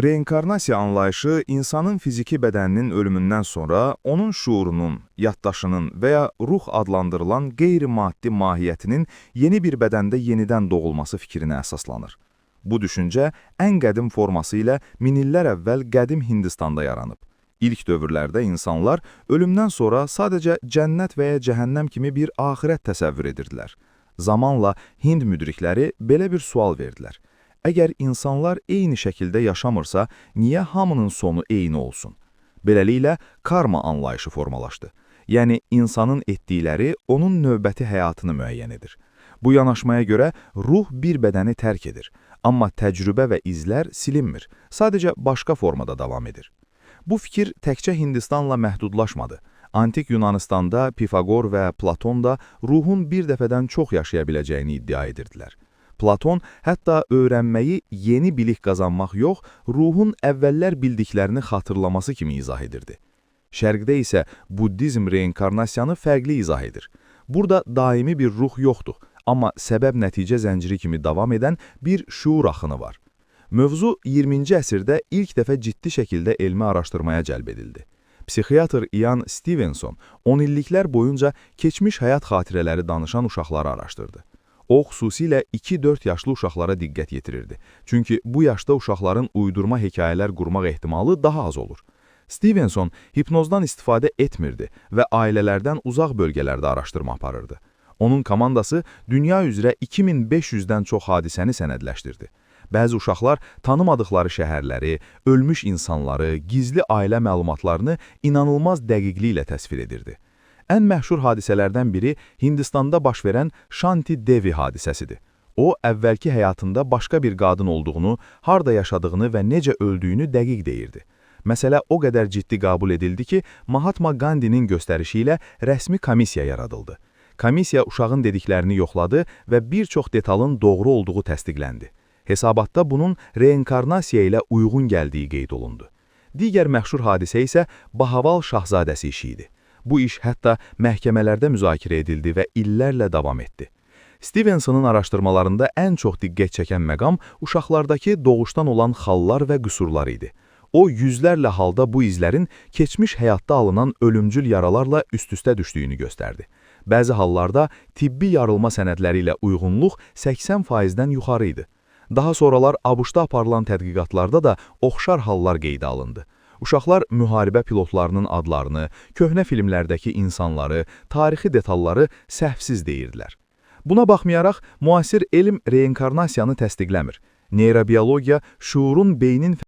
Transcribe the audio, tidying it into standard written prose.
Reinkarnasiya anlayışı insanın fiziki bədəninin ölümündən sonra onun şuurunun, yaddaşının və ya ruh adlandırılan qeyri-maddi mahiyyətinin yeni bir bədəndə yenidən doğulması fikrinə əsaslanır. Bu düşüncə ən qədim forması ilə min illər əvvəl qədim Hindistanda yaranıb. İlk dövrlərdə insanlar ölümdən sonra sadəcə cənnət və ya cəhənnəm kimi bir axirət təsəvvür edirdilər. Zamanla Hind müdrikləri belə bir sual verdilər. Əgər insanlar eyni şəkildə yaşamırsa, niyə hamının sonu eyni olsun? Beləliklə, karma anlayışı formalaşdı. Yəni, insanın etdikləri onun növbəti həyatını müəyyən edir. Bu yanaşmaya görə ruh bir bədəni tərk edir, amma təcrübə və izlər silinmir, sadəcə başqa formada davam edir. Bu fikir təkcə Hindistanla məhdudlaşmadı. Antik Yunanistanda Pifagor və Platon da ruhun bir dəfədən çox yaşaya biləcəyini iddia edirdilər. Platon hətta öyrənməyi yeni bilik qazanmaq yox, ruhun əvvəllər bildiklərini xatırlaması kimi izah edirdi. Şərqdə isə Buddizm reinkarnasiyanı fərqli izah edir. Burada daimi bir ruh yoxdur, amma səbəb-nəticə zənciri kimi davam edən bir şuur axını var. Mövzu 20-ci əsrdə ilk dəfə ciddi şəkildə elmi araşdırmaya cəlb edildi. Psixiatr Ian Stevenson 10 illiklər boyunca keçmiş həyat xatirələri danışan uşaqları araşdırdı. O, xüsusilə 2-4 yaşlı uşaqlara diqqət yetirirdi. Çünki bu yaşda uşaqların uydurma hekayələr qurmaq ehtimalı daha az olur. Stevenson hipnozdan istifadə etmirdi və ailələrdən uzaq bölgələrdə araşdırma aparırdı. Onun komandası dünya üzrə 2500-dən çox hadisəni sənədləşdirdi. Bəzi uşaqlar tanımadıkları şəhərləri, ölmüş insanları, gizli ailə məlumatlarını inanılmaz dəqiqliklə təsvir edirdi. Ən məşhur hadisələrdən biri Hindistanda baş verən Shanti Devi hadisəsidir. O, əvvəlki həyatında başqa bir qadın olduğunu, harda yaşadığını və necə öldüyünü dəqiq deyirdi. Məsələ o qədər ciddi qəbul edildi ki, Mahatma Gandhinin göstərişi ilə rəsmi komissiya yaradıldı. Komissiya uşağın dediklərini yoxladı və bir çox detalın doğru olduğu təsdiqləndi. Hesabatda bunun reinkarnasiya ilə uyğun gəldiyi qeyd olundu. Digər məşhur hadisə isə Bahaval şahzadəsi işi idi. Bu iş hətta məhkəmələrdə müzakirə edildi və illərlə davam etdi. Stevensonun araşdırmalarında ən çox diqqət çəkən məqam uşaqlardakı doğuşdan olan xallar və qüsurlar idi. O, yüzlərlə halda bu izlərin keçmiş həyatda alınan ölümcül yaralarla üst-üstə düşdüyünü göstərdi. Bəzi hallarda tibbi yarılma sənədləri ilə uyğunluq 80%-dən yuxarı idi. Daha sonralar ABŞ-da aparılan tədqiqatlarda da oxşar hallar qeydə alındı. Uşaqlar müharibə pilotlarının adlarını, köhnə filmlərdəki insanları, tarixi detalları səhvsiz deyirdilər. Buna baxmayaraq, müasir elm reinkarnasiyanı təsdiqləmir. Neyrobiyologiya şuurun beynin